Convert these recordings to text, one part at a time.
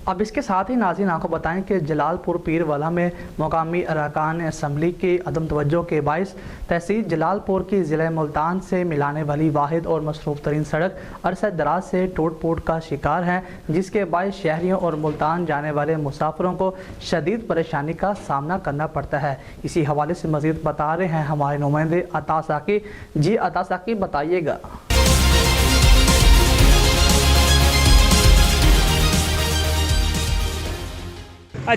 اب اس کے ساتھ ہی ناظرین آپ کو بتائیں کہ جلال پور پیر والا میں مقامی ارکان اسمبلی کی عدم توجہ کے باعث تحصیل جلال پور کی ضلع ملتان سے ملانے والی واحد اور مصروف ترین سڑک عرصہ دراز سے ٹوٹ پھوٹ کا شکار ہے، جس کے باعث شہریوں اور ملتان جانے والے مسافروں کو شدید پریشانی کا سامنا کرنا پڑتا ہے۔ اسی حوالے سے مزید بتا رہے ہیں ہمارے نمائندے عطا ساقی۔ جی عطا ساقی، بتائیے گا۔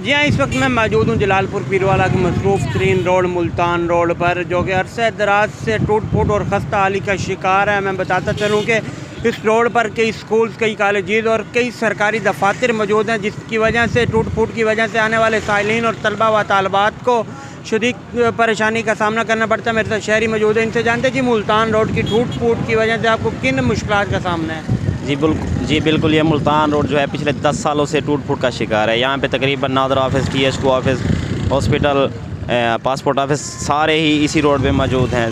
جی ہاں، اس وقت میں موجود ہوں جلال پور پیروالا کی مصروف ترین روڈ ملتان روڈ پر، جو کہ عرصہ دراز سے ٹوٹ پھوٹ اور خستہ حالی کا شکار ہے۔ میں بتاتا چلوں کہ اس روڈ پر کئی سکولز، کئی کالجز اور کئی سرکاری دفاتر موجود ہیں، جس کی وجہ سے ٹوٹ پھوٹ کی وجہ سے آنے والے سائلین اور طلبہ و طالبات کو شدید پریشانی کا سامنا کرنا پڑتا ہے۔ میرے ساتھ شہری موجود ہیں، ان سے جانتے ہیں کہ ملتان روڈ کی ٹوٹ پھوٹ کی وجہ سے آپ کو کن مشکلات کا سامنا ہے؟ جی بالکل، یہ ملتان روڈ جو ہے پچھلے 10 سالوں سے ٹوٹ پھوٹ کا شکار ہے۔ یہاں پہ تقریباً NADRA office, TH2 office, hospital, passport office سارے ہی اسی روڈ پہ موجود ہیں۔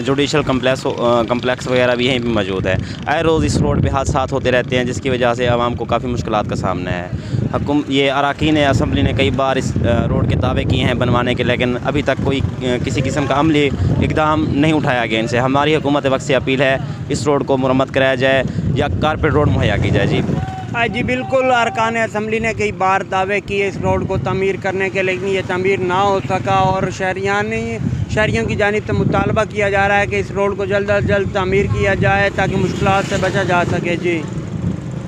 جوڈیشل کمپلیکس وغیرہ بھی یہیں پہ موجود ہے۔ آئے روز اس روڈ پہ حادثات ہوتے رہتے ہیں، جس کی وجہ سے عوام کو کافی مشکلات کا سامنا ہے۔ یہ اراکین اسمبلی نے کئی بار اس روڈ کے دعوے کیے ہیں بنوانے کے، لیکن ابھی تک کوئی کسی قسم کا عملی اقدام نہیں اٹھایا گیا ان سے۔ ہماری حکومت وقت سے اپیل ہے اس روڈ کو مرمت کرایا جائے یا کارپیٹ روڈ مہیا کی جائے۔ جی بالکل، ارکان اسمبلی نے کئی بار دعوے کیے اس روڈ کو تعمیر کرنے کے، لیکن یہ تعمیر نہ ہو سکا، اور شہریوں کی جانب سے مطالبہ کیا جا رہا ہے کہ اس روڈ کو جلد از جلد تعمیر کیا جائے تاکہ مشکلات سے بچا جا سکے۔ جی